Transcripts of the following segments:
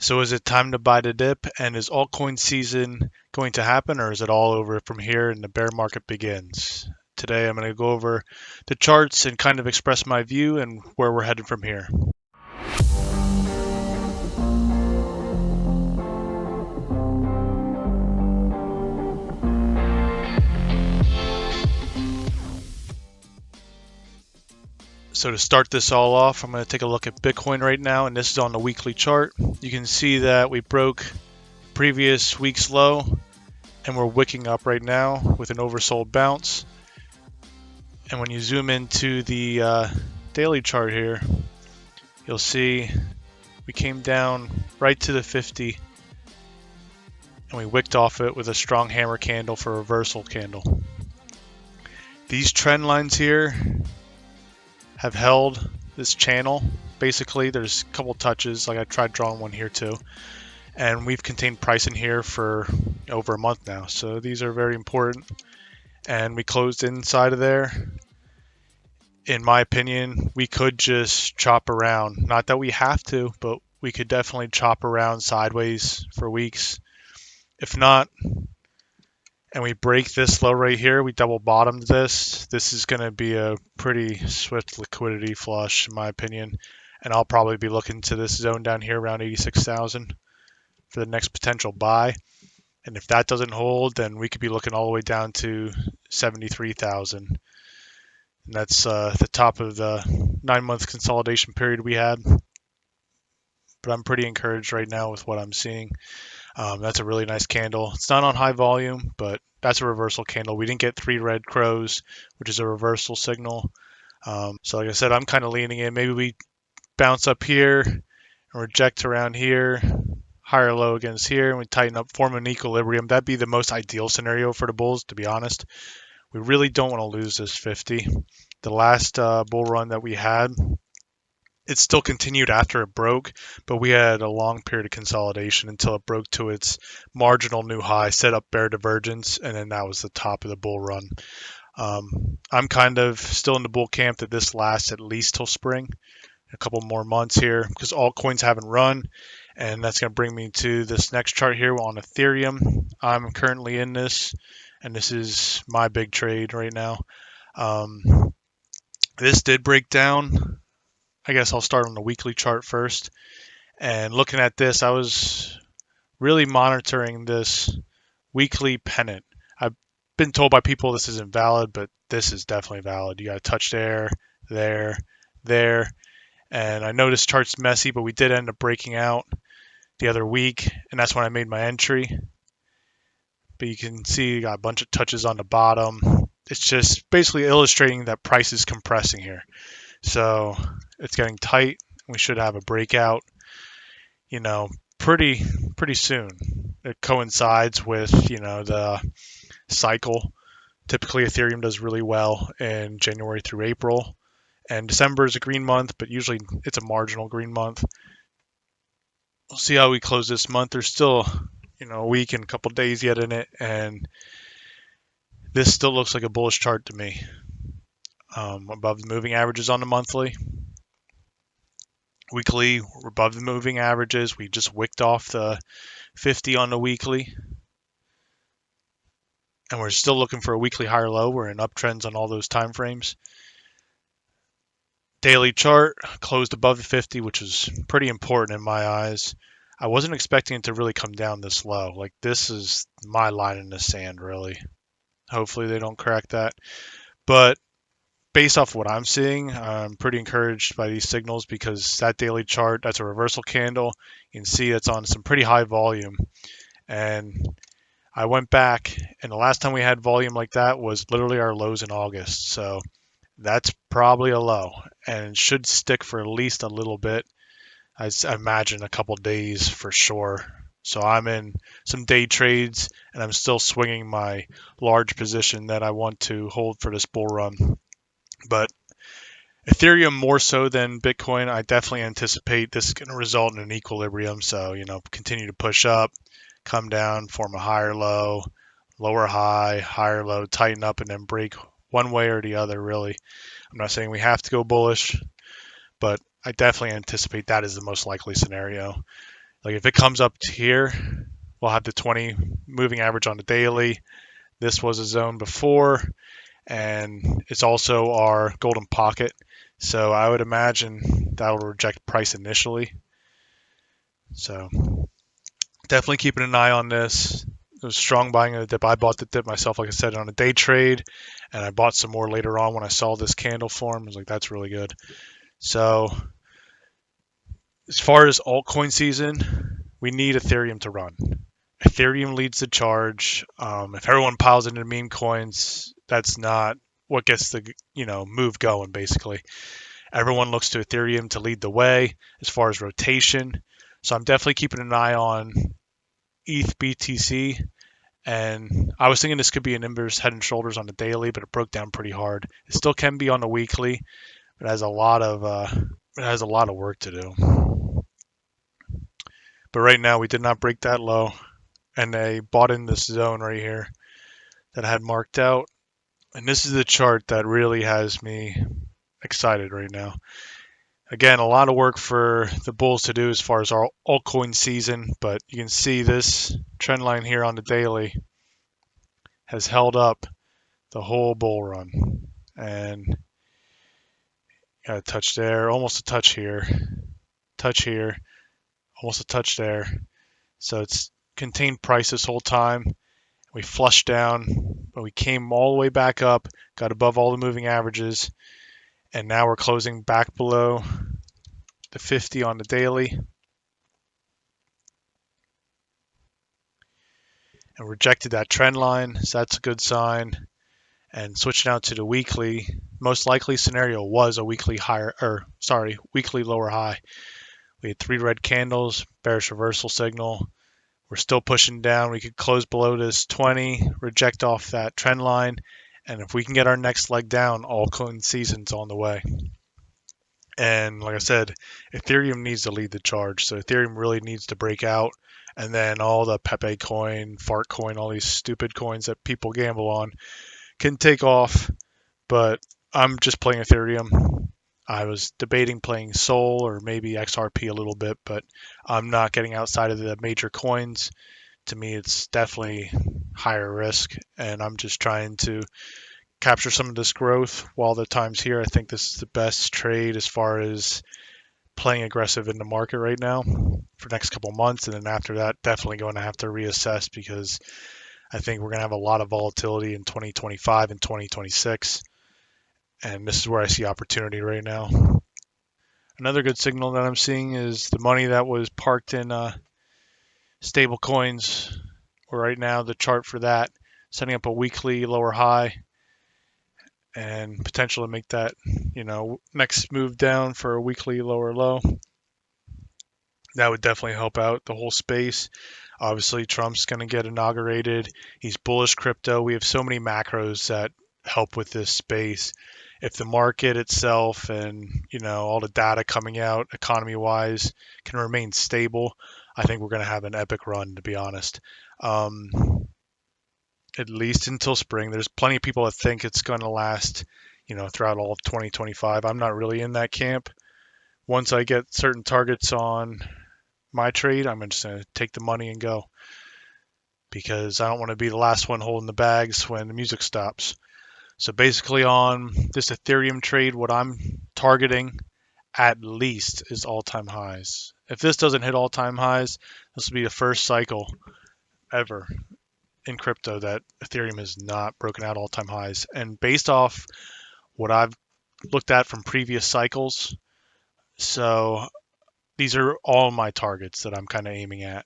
So is it time to buy the dip? And is altcoin season going to happen, or is it all over from here and the bear market begins? Today I'm going to go over the charts and kind of express my view and where we're headed from here. So to start this all off, I'm going to take a look at Bitcoin right now, and this is on the weekly chart. You can see that we broke previous week's low, and we're wicking up right now with an oversold bounce. And when you zoom into the daily chart here, you'll see we came down right to the 50, and we wicked off it with a strong hammer candle for a reversal candle. These trend lines here have held this channel. Basically, there's a couple touches, like I tried drawing one here too, and we've contained price in here for over a month now. So these are very important, and we closed inside of there. In my opinion, we could just chop around. Not that we have to, but we could definitely chop around sideways for weeks. If not, and we break this low right here, we double bottomed this. This is going to be a pretty swift liquidity flush, in my opinion. And I'll probably be looking to this zone down here around 86,000 for the next potential buy. And if that doesn't hold, then we could be looking all the way down to 73,000. And that's the top of the 9-month consolidation period we had. But I'm pretty encouraged right now with what I'm seeing. That's a really nice candle. It's not on high volume, but that's a reversal candle. We didn't get 3 red crows, which is a reversal signal. So like I said, I'm kind of leaning in. Maybe we bounce up here and reject around here, higher low against here, and we tighten up, form an equilibrium. That'd be the most ideal scenario for the bulls, to be honest. We really don't want to lose this 50. The last bull run that we had, it still continued after it broke, but we had a long period of consolidation until it broke to its marginal new high, set up bear divergence, and then that was the top of the bull run. I'm kind of still in the bull camp that this lasts at least till spring, a couple more months here, because altcoins haven't run, and that's going to bring me to this next chart here on Ethereum. I'm currently in this, and this is my big trade right now. This did break down. I guess I'll start on the weekly chart first. And looking at this, I was really monitoring this weekly pennant. I've been told by people this isn't valid, but this is definitely valid. You got to touch there, there, there. And I know this chart's messy, but we did end up breaking out the other week, and that's when I made my entry. But you can see you got a bunch of touches on the bottom. It's just basically illustrating that price is compressing here. So it's getting tight. We should have a breakout, pretty soon. It coincides with, the cycle. Typically Ethereum does really well in January through April, and December is a green month, but usually it's a marginal green month. We'll see how we close this month. There's still, a week and a couple days yet in it, and this still looks like a bullish chart to me. Above the moving averages on the monthly. Weekly, we're above the moving averages. We just wicked off the 50 on the weekly. And we're still looking for a weekly higher low. We're in uptrends on all those time frames. Daily chart closed above the 50, which is pretty important in my eyes. I wasn't expecting it to really come down this low. Like, this is my line in the sand, really. Hopefully they don't crack that. But based off what I'm seeing, I'm pretty encouraged by these signals because that daily chart, that's a reversal candle. You can see it's on some pretty high volume. And I went back, and the last time we had volume like that was literally our lows in August. So that's probably a low, and it should stick for at least a little bit. I imagine a couple days for sure. So I'm in some day trades, and I'm still swinging my large position that I want to hold for this bull run. But Ethereum more so than Bitcoin, I definitely anticipate this is going to result in an equilibrium. So, continue to push up, come down, form a higher low, lower high, higher low, tighten up, and then break one way or the other, really. I'm not saying we have to go bullish, but I definitely anticipate that is the most likely scenario. Like if it comes up to here, we'll have the 20 moving average on the daily. This was a zone before, and it's also our golden pocket. So I would imagine that will reject price initially. So definitely keeping an eye on this. It was strong buying of the dip. I bought the dip myself, like I said, on a day trade, and I bought some more later on when I saw this candle form. I was like, that's really good. So as far as altcoin season, we need Ethereum to run. Ethereum leads the charge. If everyone piles into meme coins, that's not what gets the move going. Basically, everyone looks to Ethereum to lead the way as far as rotation. So I'm definitely keeping an eye on ETH BTC. And I was thinking this could be an inverse head and shoulders on the daily, but it broke down pretty hard. It still can be on the weekly, but it has a lot of work to do. But right now we did not break that low, and they bought in this zone right here that I had marked out. And this is the chart that really has me excited right now. Again, a lot of work for the bulls to do as far as our altcoin season, but you can see this trend line here on the daily has held up the whole bull run. And got a touch there, almost a touch here, almost a touch there. So it's contained price this whole time. We flushed down, but we came all the way back up, got above all the moving averages, and now we're closing back below the 50 on the daily. And rejected that trend line, so that's a good sign. And switching out to the weekly, most likely scenario was a weekly lower high. We had 3 red candles, bearish reversal signal. We're still pushing down. We could close below this 20, reject off that trend line, and if we can get our next leg down, altcoin season's on the way. And like I said, Ethereum needs to lead the charge. So Ethereum really needs to break out, and then all the Pepe coin, Fart coin, all these stupid coins that people gamble on can take off. But I'm just playing Ethereum. I was debating playing Sol or maybe XRP a little bit, but I'm not getting outside of the major coins. To me, it's definitely higher risk, and I'm just trying to capture some of this growth while the time's here. I think this is the best trade as far as playing aggressive in the market right now for the next couple months, and then after that, definitely going to have to reassess because I think we're going to have a lot of volatility in 2025 and 2026. And this is where I see opportunity right now. Another good signal that I'm seeing is the money that was parked in stable coins. Right now, the chart for that setting up a weekly lower high and potential to make that, next move down for a weekly lower low. That would definitely help out the whole space. Obviously, Trump's going to get inaugurated. He's bullish crypto. We have so many macros that help with this space. If the market itself and all the data coming out economy wise can remain stable, I think we're going to have an epic run, to be honest. At least until spring. There's plenty of people that think it's going to last throughout all of 2025. I'm not really in that camp. Once I get certain targets on my trade, I'm just going to take the money and go, because I don't want to be the last one holding the bags when the music stops. So basically on this Ethereum trade, what I'm targeting at least is all-time highs. If this doesn't hit all-time highs, this will be the first cycle ever in crypto that Ethereum has not broken out all-time highs. And based off what I've looked at from previous cycles, so these are all my targets that I'm kind of aiming at.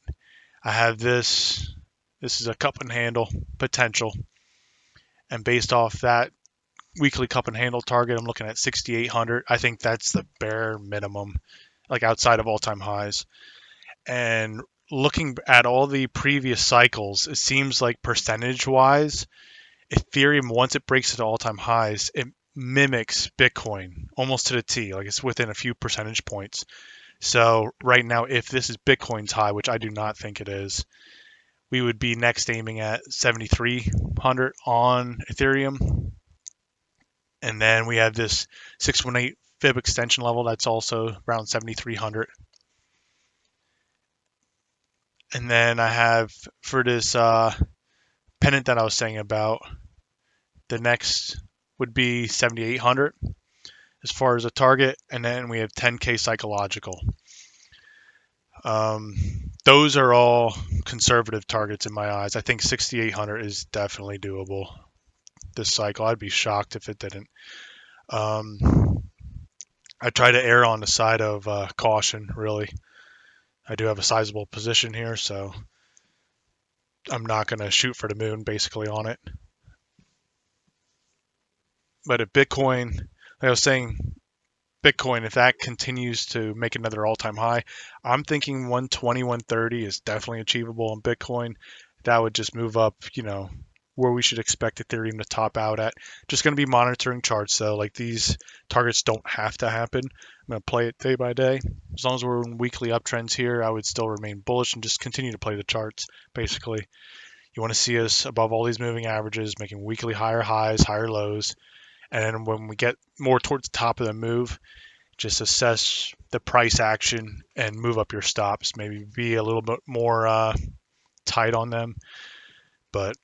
I have this is a cup and handle potential, and based off that weekly cup and handle target, I'm looking at 6,800. I think that's the bare minimum, like outside of all-time highs. And looking at all the previous cycles, it seems like percentage-wise, Ethereum, once it breaks into all-time highs, it mimics Bitcoin almost to the T. Like it's within a few percentage points. So right now, if this is Bitcoin's high, which I do not think it is, we would be next aiming at 7,300 on Ethereum. And then we have this 618 fib extension level that's also around 7,300. And then I have for this pennant that I was saying about, the next would be 7,800 as far as a target, and then we have 10K psychological. Um, those are all conservative targets in my eyes. I think 6,800 is definitely doable this cycle. I'd be shocked if it didn't. Um, I try to err on the side of caution, really. I do have a sizable position here, so I'm not going to shoot for the moon basically on it. But if Bitcoin, like I was saying, Bitcoin, if that continues to make another all-time high, I'm thinking 120, 130 is definitely achievable on Bitcoin. That would just move up, where we should expect Ethereum to top out at. Just going to be monitoring charts though. Like, these targets don't have to happen. I'm going to play it day by day. As long as we're in weekly uptrends here, I would still remain bullish and just continue to play the charts. Basically, you want to see us above all these moving averages, making weekly higher highs, higher lows. And then when we get more towards the top of the move, just assess the price action and move up your stops. Maybe be a little bit more tight on them. But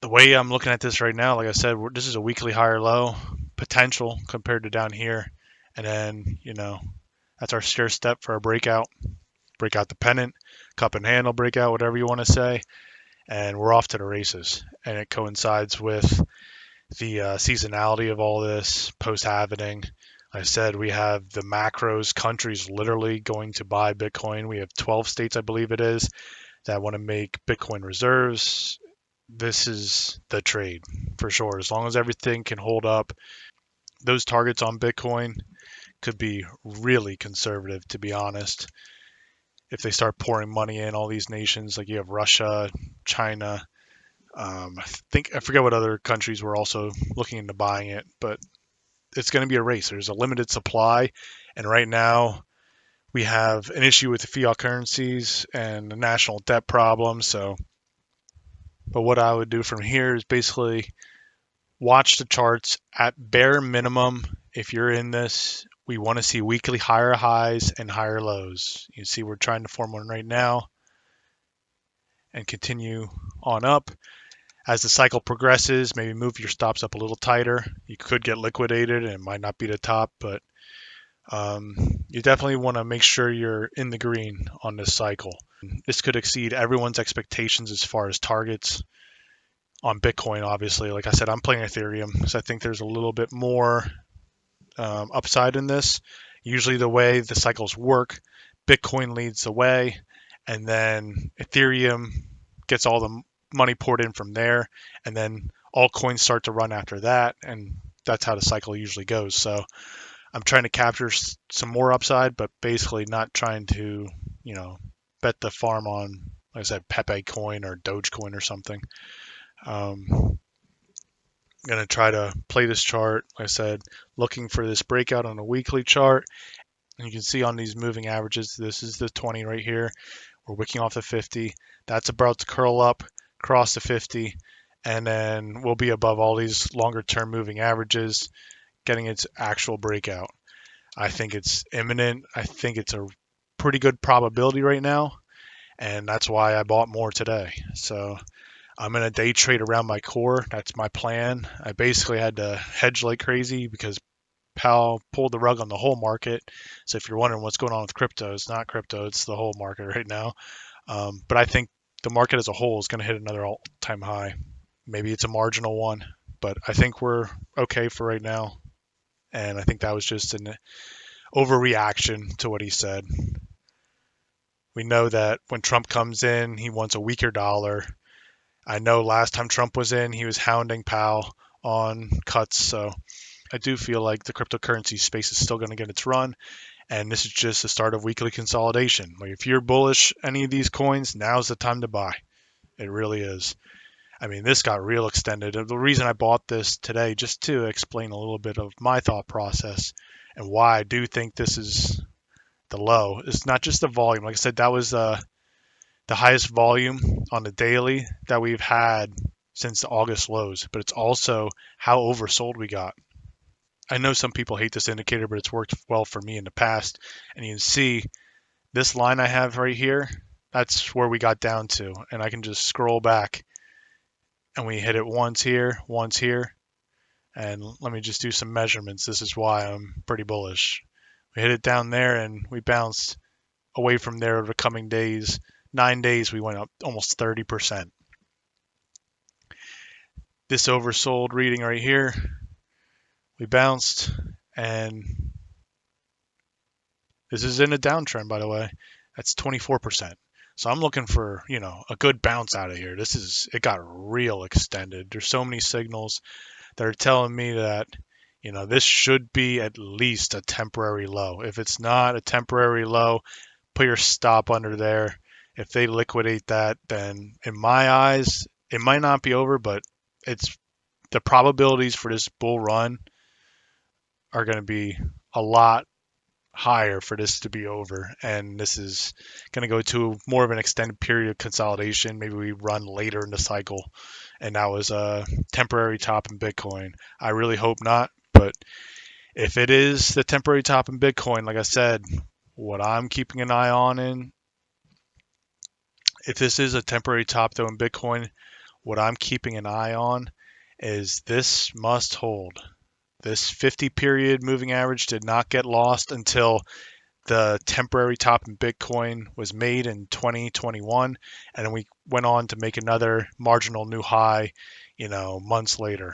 the way I'm looking at this right now, like I said, this is a weekly higher low potential compared to down here. And then, that's our stair step for a breakout. Break out the pennant, cup and handle breakout, whatever you want to say. And we're off to the races. And it coincides with the seasonality of all this post-halvening. Like I said, we have the macros countries literally going to buy Bitcoin. We have 12 states, I believe it is, that want to make Bitcoin reserves. This is the trade for sure. As long as everything can hold up, those targets on Bitcoin could be really conservative, to be honest. If they start pouring money in, all these nations, like you have Russia, China, I forget what other countries were also looking into buying it, but it's going to be a race. There's a limited supply, and right now we have an issue with the fiat currencies and the national debt problem. But what I would do from here is basically watch the charts at bare minimum. If you're in this, we want to see weekly higher highs and higher lows. You see, we're trying to form one right now and continue on up. As the cycle progresses, maybe move your stops up a little tighter. You could get liquidated and it might not be the top, but you definitely want to make sure you're in the green on this cycle. This could exceed everyone's expectations as far as targets on Bitcoin, obviously. Like I said, I'm playing Ethereum, so I think there's a little bit more upside in this. Usually the way the cycles work, Bitcoin leads the way, and then Ethereum gets all the money poured in from there, and then all coins start to run after that, and that's how the cycle usually goes. So I'm trying to capture some more upside, but basically not trying to, bet the farm on, like I said, Pepe coin or Dogecoin or something. I'm going to try to play this chart, like I said, looking for this breakout on a weekly chart. And you can see on these moving averages, this is the 20 right here. We're wicking off the 50. That's about to curl up, cross the 50, and then we'll be above all these longer term moving averages, getting its actual breakout. I think it's imminent. I think it's a pretty good probability right now, and that's why I bought more today. So I'm going to day trade around my core. That's my plan. I basically had to hedge like crazy because Powell pulled the rug on the whole market. So if you're wondering what's going on with crypto, it's not crypto, it's the whole market right now. But I think the market as a whole is going to hit another all-time high. Maybe it's a marginal one, but I think we're okay for right now. And I think that was just an overreaction to what he said. We know that when Trump comes in, he wants a weaker dollar. I know last time Trump was in, he was hounding Powell on cuts. So I do feel like the cryptocurrency space is still going to get its run. And this is just the start of weekly consolidation. Like, if you're bullish any of these coins, now's the time to buy. It really is. I mean, this got real extended. The reason I bought this today, just to explain a little bit of my thought process and why I do think this is the low, it's not just the volume. Like I said, that was the highest volume on the daily that we've had since the August lows, but it's also how oversold we got. I know some people hate this indicator, but it's worked well for me in the past. And you can see this line I have right here, That's where we got down to. And I can just scroll back and we hit it once here, once here. And let me just do some measurements. This is why I'm pretty bullish. We hit it down there and we bounced away from there over the coming days. 9 days, we went up almost 30%. This oversold reading right here, we bounced, and this is in a downtrend, by the way. That's 24%. So I'm looking for, a good bounce out of here. It got real extended. There's so many signals that are telling me that, this should be at least a temporary low. If it's not a temporary low, put your stop under there. If they liquidate that, then in my eyes, it might not be over, but it's the probabilities for this bull run are going to be a lot higher for this to be over. And this is going to go to more of an extended period of consolidation. Maybe we run later in the cycle. And that was a temporary top in Bitcoin. I really hope not. But if it is the temporary top in Bitcoin, like I said, what I'm keeping an eye on if this is a temporary top though in Bitcoin, what I'm keeping an eye on is this must hold. This 50 period moving average did not get lost until the temporary top in Bitcoin was made in 2021, and then we went on to make another marginal new high, months later.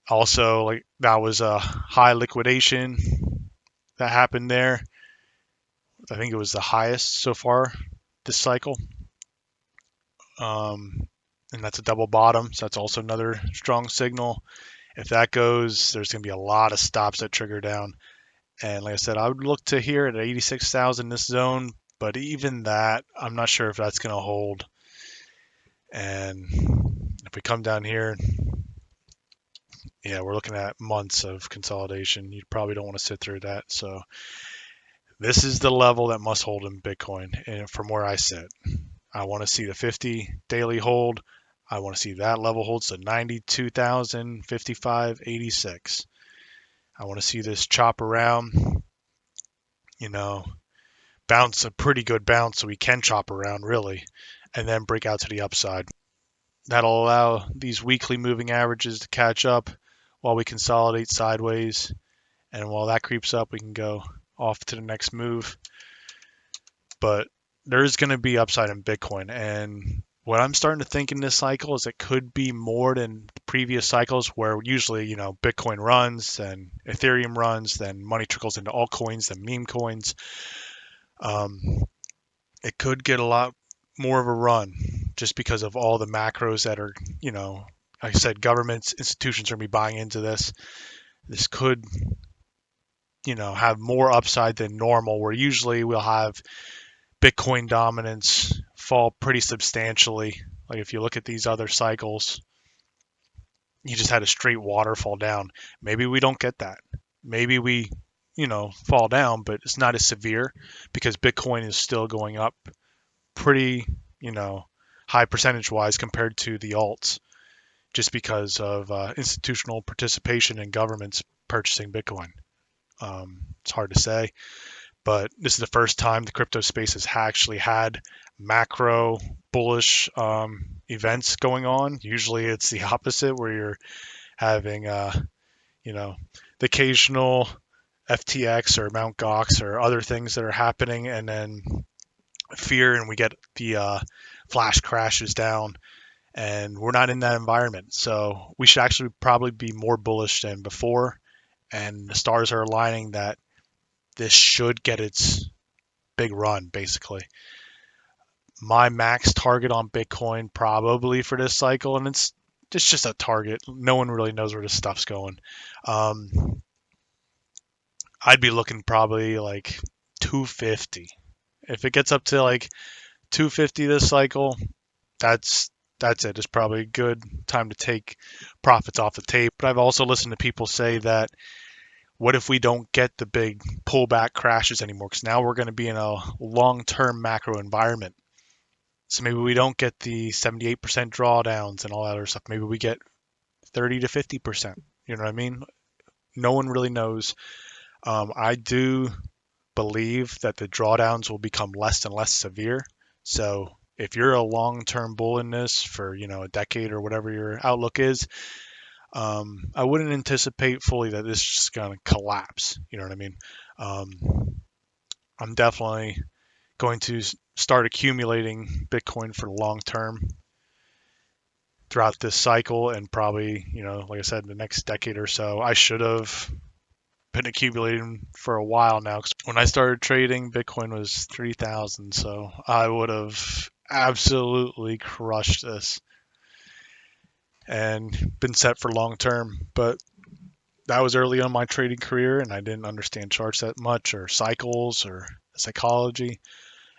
Also, like that was a high liquidation that happened there. I think it was the highest so far this cycle. And that's a double bottom, so that's also another strong signal. If that goes, there's going to be a lot of stops that trigger down. And like I said, I would look to here at 86,000 this zone, but even that, I'm not sure if that's going to hold. And if we come down here, yeah, we're looking at months of consolidation. You probably don't want to sit through that. So this is the level that must hold in Bitcoin. And from where I sit, I want to see the 50 daily hold. I want to see that level hold, so 92,000, 55, 86. I want to see this chop around, bounce a pretty good bounce so we can chop around really, and then break out to the upside. That'll allow these weekly moving averages to catch up while we consolidate sideways. And while that creeps up, we can go off to the next move. But there's going to be upside in Bitcoin. And what I'm starting to think in this cycle is it could be more than previous cycles where usually, Bitcoin runs, then Ethereum runs, then money trickles into altcoins, then meme coins. It could get a lot more of a run just because of all the macros that are, like I said, governments, institutions are going to be buying into this. This could, have more upside than normal, where usually we'll have Bitcoin dominance fall pretty substantially. Like if you look at these other cycles, you just had a straight waterfall down. Maybe we don't get that. Maybe we, fall down, but it's not as severe because Bitcoin is still going up pretty, high percentage wise compared to the alts, just because of institutional participation in governments purchasing Bitcoin. It's hard to say, but this is the first time the crypto space has actually had macro bullish events going on. Usually it's the opposite, where you're having, the occasional FTX or Mt. Gox or other things that are happening, and then fear, and we get the flash crashes down, and we're not in that environment. So we should actually probably be more bullish than before, and the stars are aligning that this should get its big run, basically. My max target on Bitcoin probably for this cycle, and it's just a target. No one really knows where this stuff's going. I'd be looking probably like 250. If it gets up to like 250 this cycle, that's it. It's probably a good time to take profits off the tape. But I've also listened to people say that what if we don't get the big pullback crashes anymore? Because now we're going to be in a long-term macro environment. So maybe we don't get the 78% drawdowns and all that other stuff. Maybe we get 30 to 50%. You know what I mean? No one really knows. I do believe that the drawdowns will become less and less severe. So if you're a long-term bull in this for, a decade or whatever your outlook is, I wouldn't anticipate fully that this is just going to collapse. You know what I mean? I'm definitely going to start accumulating Bitcoin for the long term throughout this cycle, and probably, like I said, the next decade or so. I should have been accumulating for a while now, 'cause when I started trading, Bitcoin was 3,000, so I would have absolutely crushed this and been set for long term. But that was early on in my trading career, and I didn't understand charts that much, or cycles, or psychology.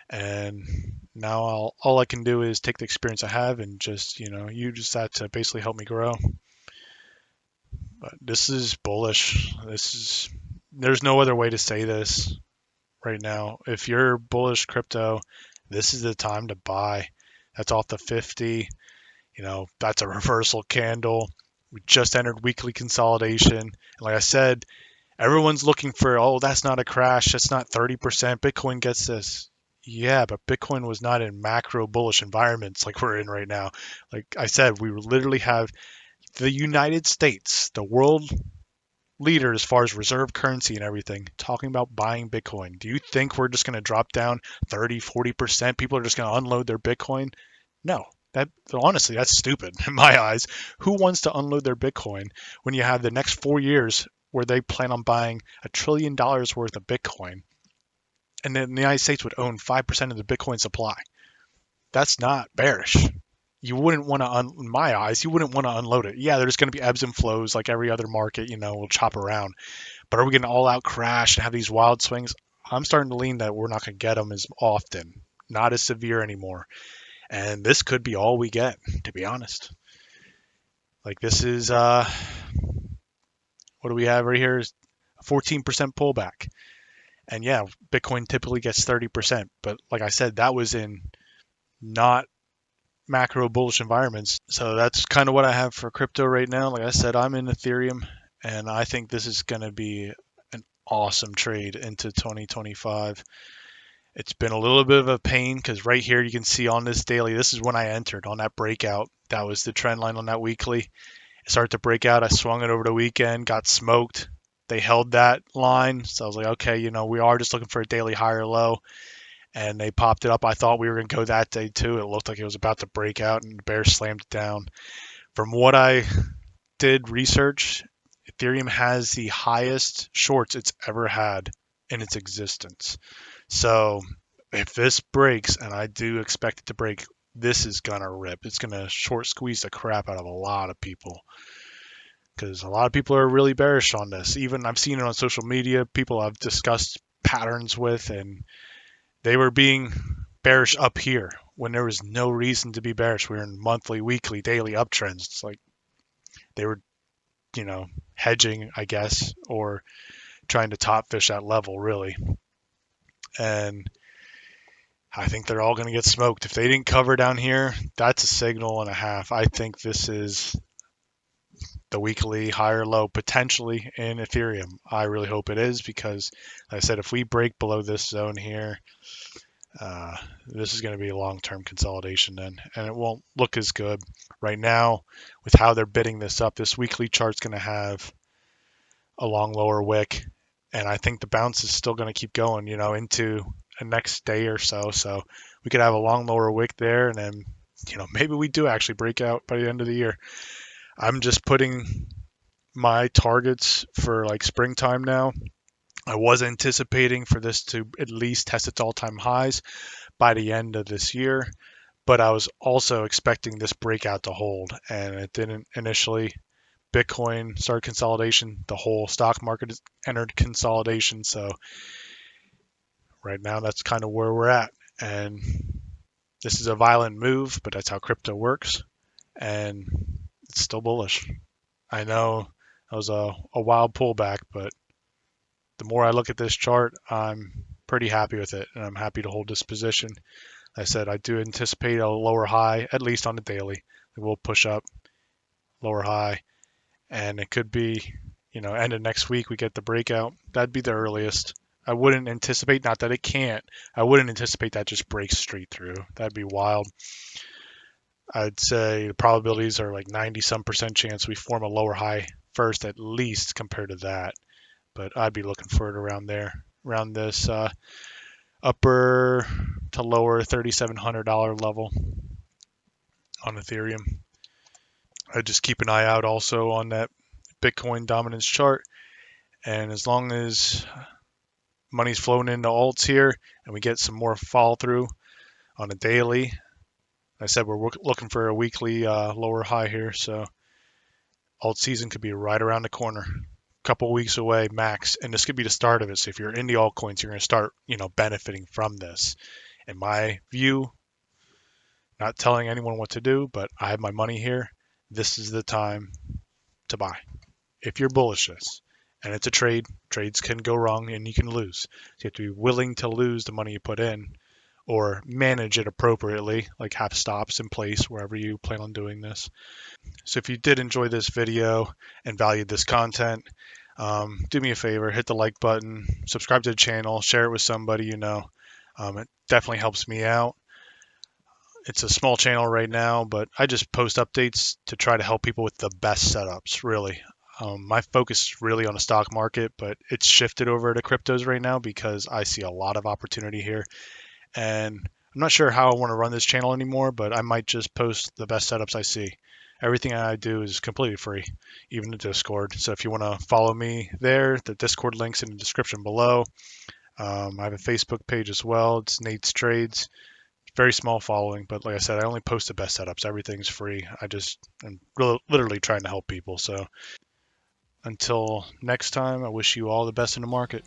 And now all I can do is take the experience I have and just, use that to basically help me grow. But this is bullish. There's no other way to say this right now. If you're bullish crypto, this is the time to buy. That's off the 50. That's a reversal candle. We just entered weekly consolidation. And like I said, everyone's looking for, oh, that's not a crash. That's not 30%. Bitcoin gets this. Yeah, but Bitcoin was not in macro bullish environments like we're in right now. Like I said, we literally have the United States, the world leader as far as reserve currency and everything, talking about buying Bitcoin. Do you think we're just going to drop down 30, 40%? People are just going to unload their Bitcoin? No. Honestly, that's stupid in my eyes. Who wants to unload their Bitcoin when you have the next 4 years where they plan on buying $1 trillion worth of Bitcoin, and then the United States would own 5% of the Bitcoin supply? That's not bearish. You wouldn't want to, in my eyes, you wouldn't want to unload it. Yeah, there's going to be ebbs and flows like every other market, we'll chop around. But are we going to all out crash and have these wild swings? I'm starting to lean that we're not going to get them as often, not as severe anymore. And this could be all we get, to be honest. Like this is, what do we have right here? Is a 14% pullback. And yeah, Bitcoin typically gets 30%. But like I said, that was in not macro bullish environments. So that's kind of what I have for crypto right now. Like I said, I'm in Ethereum, and I think this is going to be an awesome trade into 2025. It's been a little bit of a pain because right here you can see on this daily, this is when I entered on that breakout. That was the trend line on that weekly. It started to break out. I swung it over the weekend, got smoked. They held that line. So I was like, okay, we are just looking for a daily high or low. And they popped it up. I thought we were going to go that day too. It looked like it was about to break out, and the bear slammed it down. From what I did research, Ethereum has the highest shorts it's ever had in its existence. So if this breaks, and I do expect it to break, this is going to rip. It's going to short squeeze the crap out of a lot of people, because a lot of people are really bearish on this. Even I've seen it on social media, people I've discussed patterns with, and they were being bearish up here when there was no reason to be bearish. We were in monthly, weekly, daily uptrends. It's like they were, hedging, I guess, or trying to top fish that level, really. And I think they're all going to get smoked. If they didn't cover down here, that's a signal and a half. I think this is the weekly higher low potentially in Ethereum. I really hope it is, because, like I said, if we break below this zone here, this is going to be a long-term consolidation then, and it won't look as good. Right now, with how they're bidding this up, this weekly chart's going to have a long lower wick, and I think the bounce is still going to keep going, into the next day or so. So we could have a long lower wick there, and then, maybe we do actually break out by the end of the year. I'm just putting my targets for like springtime now. I was anticipating for this to at least test its all-time highs by the end of this year, but I was also expecting this breakout to hold, and it didn't initially. Bitcoin started consolidation. The whole stock market entered consolidation. So right now, that's kind of where we're at. And this is a violent move, but that's how crypto works. And it's still bullish. I know it was a wild pullback, but the more I look at this chart, I'm pretty happy with it, and I'm happy to hold this position. Like I said, I do anticipate a lower high, at least on the daily. We'll push up, lower high, and it could be, end of next week we get the breakout. That'd be the earliest. I wouldn't anticipate, not that it can't, I wouldn't anticipate that just breaks straight through. That'd be wild. I'd say the probabilities are like 90 some percent chance we form a lower high first at least compared to that. But I'd be looking for it around there, around this upper to lower $3,700 level on Ethereum. I'd just keep an eye out also on that Bitcoin dominance chart. And as long as money's flowing into alts here and we get some more follow through on a daily, I said we're looking for a weekly lower high here. So alt season could be right around the corner, a couple weeks away max, and this could be the start of it. So if you're in the altcoins, you're going to start, benefiting from this. In my view, not telling anyone what to do, but I have my money here. This is the time to buy. If you're bullish this, and it's a trade, trades can go wrong and you can lose. So you have to be willing to lose the money you put in or manage it appropriately, like have stops in place wherever you plan on doing this. So if you did enjoy this video and valued this content, do me a favor, hit the like button, subscribe to the channel, share it with somebody you know. It definitely helps me out. It's a small channel right now, but I just post updates to try to help people with the best setups, really. My focus is really on the stock market, but it's shifted over to cryptos right now because I see a lot of opportunity here. And I'm not sure how I want to run this channel anymore, but I might just post the best setups I see. Everything I do is completely free, even the Discord. So if you want to follow me there, the Discord link's in the description below. I have a Facebook page as well. It's Nate's Trades. Very small following, but like I said, I only post the best setups. Everything's free. I just am literally trying to help people. So until next time, I wish you all the best in the market.